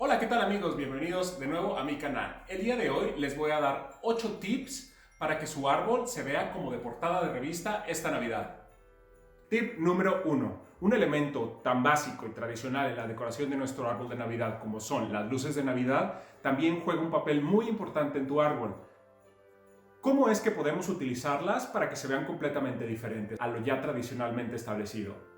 Hola, ¿qué tal amigos? Bienvenidos de nuevo a mi canal. El día de hoy les voy a dar 8 tips para que su árbol se vea como de portada de revista esta Navidad. Tip número 1. Un elemento tan básico y tradicional en la decoración de nuestro árbol de Navidad como son las luces de Navidad, también juega un papel muy importante en tu árbol. ¿Cómo es que podemos utilizarlas para que se vean completamente diferentes a lo ya tradicionalmente establecido?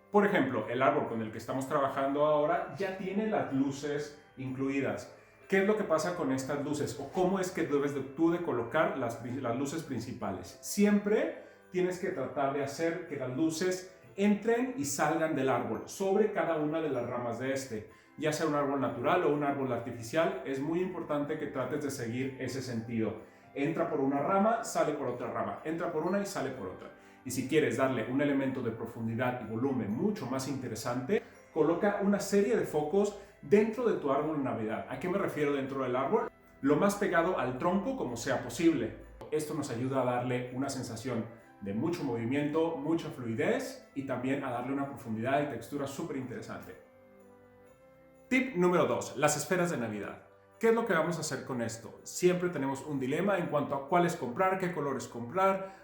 Por ejemplo, el árbol con el que estamos trabajando ahora ya tiene las luces incluidas. ¿Qué es lo que pasa con estas luces? ¿O cómo es que debes tú de colocar las luces principales? Siempre tienes que tratar de hacer que las luces entren y salgan del árbol, sobre cada una de las ramas de este. Ya sea un árbol natural o un árbol artificial, es muy importante que trates de seguir ese sentido. Entra por una rama, sale por otra rama. Entra por una y sale por otra. Y si quieres darle un elemento de profundidad y volumen mucho más interesante, coloca una serie de focos dentro de tu árbol de Navidad. ¿A qué me refiero dentro del árbol? Lo más pegado al tronco como sea posible. Esto nos ayuda a darle una sensación de mucho movimiento, mucha fluidez y también a darle una profundidad y textura súper interesante. Tip número 2. Las esferas de Navidad. ¿Qué es lo que vamos a hacer con esto? Siempre tenemos un dilema en cuanto a cuáles comprar, qué colores comprar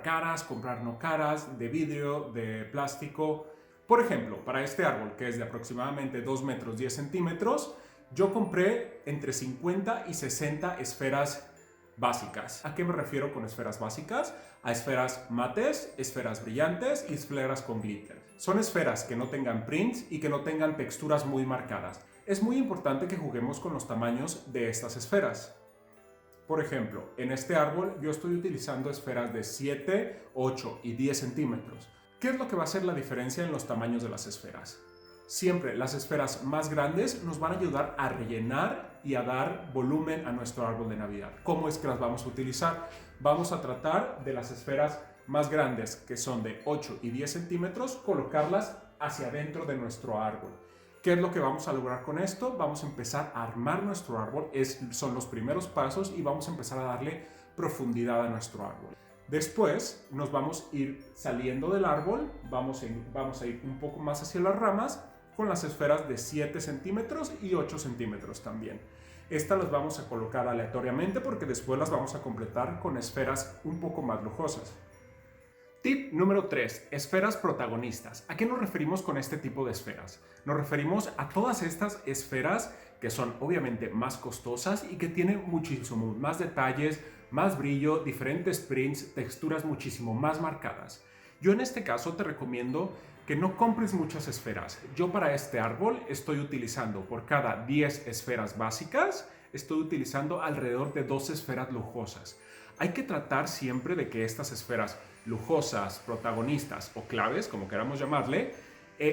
caras, comprar no caras, de vidrio, de plástico. Por ejemplo, para este árbol que es de aproximadamente 2 metros 10 centímetros, yo compré entre 50 y 60 esferas básicas. ¿A qué me refiero con esferas básicas? A esferas mates, esferas brillantes y esferas con glitter. Son esferas que no tengan prints y que no tengan texturas muy marcadas. Es muy importante que juguemos con los tamaños de estas esferas. Por ejemplo, en este árbol yo estoy utilizando esferas de 7, 8 y 10 centímetros. ¿Qué es lo que va a hacer la diferencia en los tamaños de las esferas? Siempre las esferas más grandes nos van a ayudar a rellenar y a dar volumen a nuestro árbol de Navidad. ¿Cómo es que las vamos a utilizar? Vamos a tratar de las esferas más grandes, que son de 8 y 10 centímetros, colocarlas hacia adentro de nuestro árbol. ¿Qué es lo que vamos a lograr con esto? Vamos a empezar a armar nuestro árbol, son los primeros pasos y vamos a empezar a darle profundidad a nuestro árbol. Después nos vamos a ir saliendo del árbol, vamos a ir un poco más hacia las ramas con las esferas de 7 centímetros y 8 centímetros también. Estas las vamos a colocar aleatoriamente porque después las vamos a completar con esferas un poco más lujosas. Tip número 3. Esferas protagonistas. ¿A qué nos referimos con este tipo de esferas? Nos referimos a todas estas esferas que son obviamente más costosas y que tienen muchísimo más detalles, más brillo, diferentes prints, texturas muchísimo más marcadas. Yo en este caso te recomiendo que no compres muchas esferas. Yo para este árbol estoy utilizando por cada 10 esferas básicas, estoy utilizando alrededor de 2 esferas lujosas. Hay que tratar siempre de que estas esferas lujosas, protagonistas o claves, como queramos llamarle,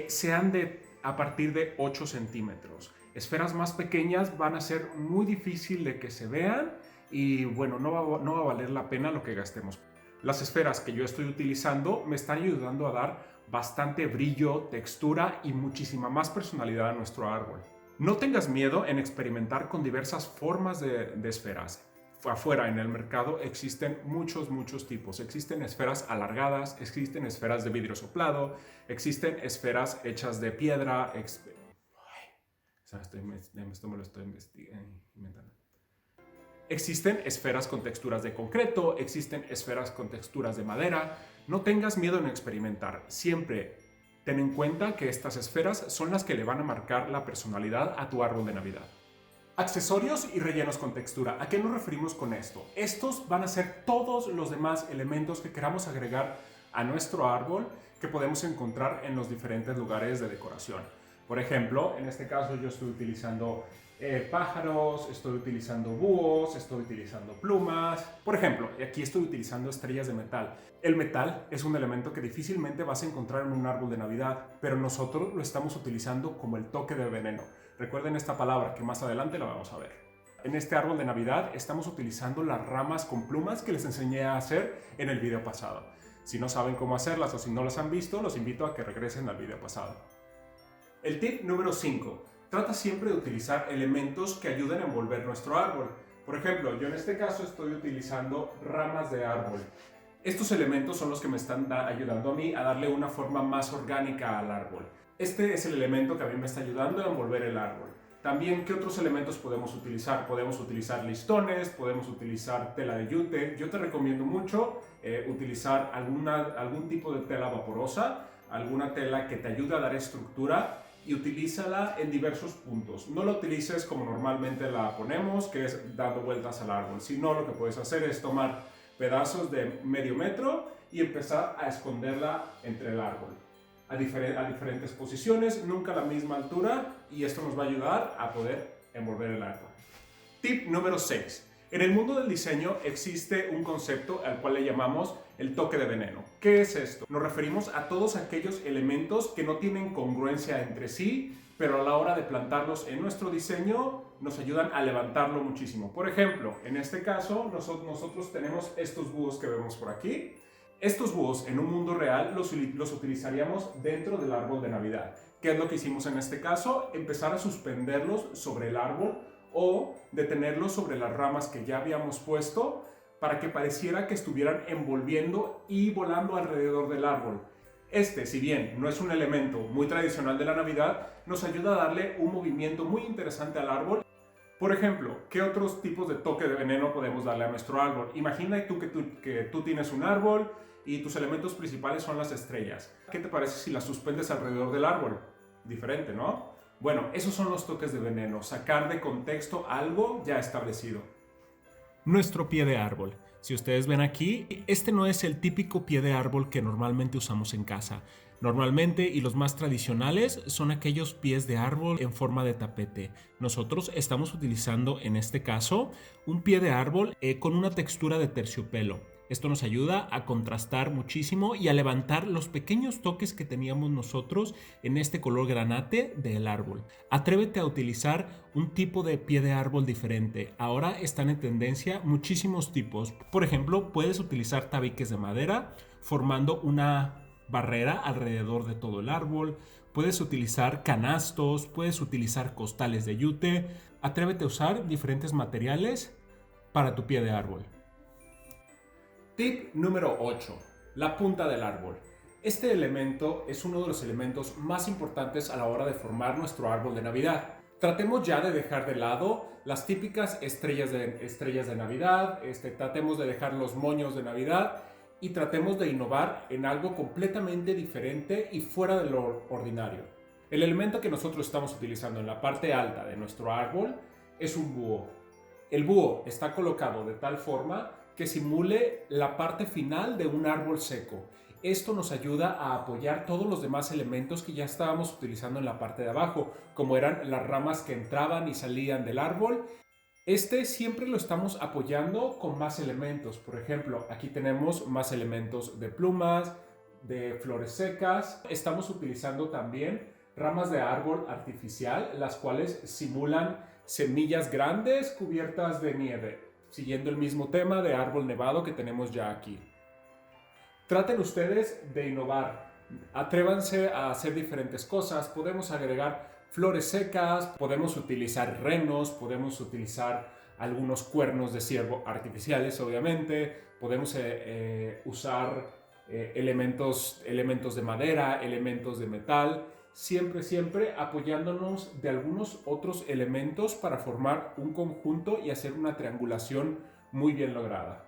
sean a partir de 8 centímetros. Esferas más pequeñas van a ser muy difícil de que se vean y bueno, no va a valer la pena lo que gastemos. Las esferas que yo estoy utilizando me están ayudando a dar bastante brillo, textura y muchísima más personalidad a nuestro árbol. No tengas miedo en experimentar con diversas formas de esferas. Afuera en el mercado existen muchos tipos. Existen esferas alargadas, existen esferas de vidrio soplado, existen esferas hechas de piedra. Esto me lo estoy inventando. Existen esferas con texturas de concreto, existen esferas con texturas de madera. No tengas miedo en experimentar. Siempre ten en cuenta que estas esferas son las que le van a marcar la personalidad a tu árbol de Navidad. Accesorios y rellenos con textura. ¿A qué nos referimos con esto? Estos van a ser todos los demás elementos que queramos agregar a nuestro árbol que podemos encontrar en los diferentes lugares de decoración. Por ejemplo, en este caso yo estoy utilizando pájaros, estoy utilizando búhos, estoy utilizando plumas. Por ejemplo, aquí estoy utilizando estrellas de metal. El metal es un elemento que difícilmente vas a encontrar en un árbol de Navidad, pero nosotros lo estamos utilizando como el toque de veneno. Recuerden esta palabra que más adelante la vamos a ver. En este árbol de Navidad estamos utilizando las ramas con plumas que les enseñé a hacer en el video pasado. Si no saben cómo hacerlas o si no las han visto, los invito a que regresen al video pasado. El tip número 5. Trata siempre de utilizar elementos que ayuden a envolver nuestro árbol. Por ejemplo, yo en este caso estoy utilizando ramas de árbol. Estos elementos son los que me están ayudando a mí a darle una forma más orgánica al árbol. Este es el elemento que a mí me está ayudando a envolver el árbol. También, ¿qué otros elementos podemos utilizar? Podemos utilizar listones, podemos utilizar tela de yute. Yo te recomiendo mucho utilizar algún tipo de tela vaporosa, alguna tela que te ayude a dar estructura y utilízala en diversos puntos. No la utilices como normalmente la ponemos, que es dando vueltas al árbol, sino lo que puedes hacer es tomar pedazos de medio metro y empezar a esconderla entre el árbol. A diferentes posiciones, nunca a la misma altura, y esto nos va a ayudar a poder envolver el árbol. Tip número 6. En el mundo del diseño existe un concepto al cual le llamamos el toque de veneno. ¿Qué es esto? Nos referimos a todos aquellos elementos que no tienen congruencia entre sí, pero a la hora de plantarlos en nuestro diseño nos ayudan a levantarlo muchísimo. Por ejemplo, en este caso nosotros tenemos estos búhos que vemos por aquí. Estos búhos en un mundo real los utilizaríamos dentro del árbol de Navidad. ¿Qué es lo que hicimos en este caso? Empezar a suspenderlos sobre el árbol o detenerlos sobre las ramas que ya habíamos puesto para que pareciera que estuvieran envolviendo y volando alrededor del árbol. Si bien no es un elemento muy tradicional de la Navidad, nos ayuda a darle un movimiento muy interesante al árbol. Por ejemplo, ¿qué otros tipos de toque de veneno podemos darle a nuestro árbol? Imagina que tú tienes un árbol y tus elementos principales son las estrellas. ¿Qué te parece si las suspendes alrededor del árbol? Diferente, ¿no? Bueno, esos son los toques de veneno, sacar de contexto algo ya establecido. Nuestro pie de árbol. Si ustedes ven aquí, este no es el típico pie de árbol que normalmente usamos en casa. Normalmente, y los más tradicionales, son aquellos pies de árbol en forma de tapete. Nosotros estamos utilizando, en este caso, un pie de árbol con una textura de terciopelo. Esto nos ayuda a contrastar muchísimo y a levantar los pequeños toques que teníamos nosotros en este color granate del árbol. Atrévete a utilizar un tipo de pie de árbol diferente. Ahora están en tendencia muchísimos tipos. Por ejemplo, puedes utilizar tabiques de madera formando una barrera alrededor de todo el árbol. Puedes utilizar canastos, puedes utilizar costales de yute. Atrévete a usar diferentes materiales para tu pie de árbol. Tip número 8. La punta del árbol. Este elemento es uno de los elementos más importantes a la hora de formar nuestro árbol de Navidad. Tratemos ya de dejar de lado las típicas estrellas de Navidad, tratemos de dejar los moños de Navidad y tratemos de innovar en algo completamente diferente y fuera de lo ordinario. El elemento que nosotros estamos utilizando en la parte alta de nuestro árbol es un búho. El búho está colocado de tal forma que simule la parte final de un árbol seco. Esto nos ayuda a apoyar todos los demás elementos que ya estábamos utilizando en la parte de abajo, como eran las ramas que entraban y salían del árbol. Siempre lo estamos apoyando con más elementos. Por ejemplo, aquí tenemos más elementos de plumas, de flores secas. Estamos utilizando también ramas de árbol artificial, las cuales simulan semillas grandes cubiertas de nieve, siguiendo el mismo tema de árbol nevado que tenemos ya aquí. Traten ustedes de innovar, atrévanse a hacer diferentes cosas. Podemos agregar flores secas, podemos utilizar renos, podemos utilizar algunos cuernos de ciervo artificiales, obviamente, podemos usar elementos de madera, elementos de metal, siempre apoyándonos de algunos otros elementos para formar un conjunto y hacer una triangulación muy bien lograda.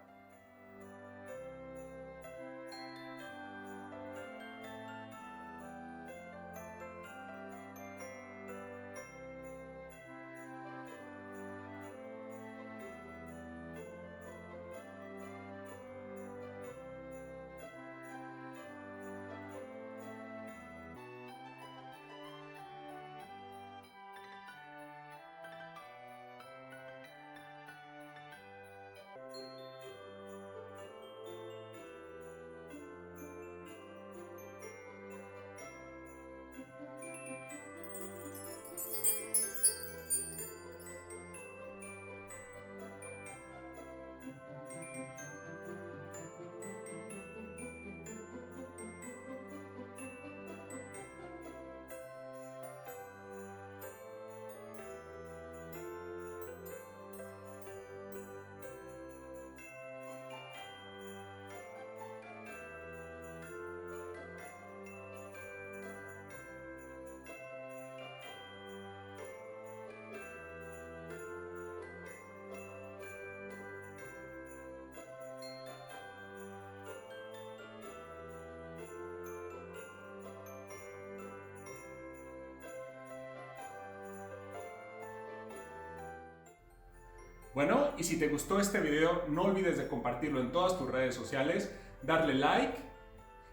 Bueno, y si te gustó este video, no olvides de compartirlo en todas tus redes sociales, darle like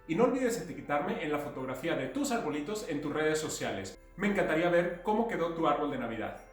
y no olvides etiquetarme en la fotografía de tus arbolitos en tus redes sociales. Me encantaría ver cómo quedó tu árbol de Navidad.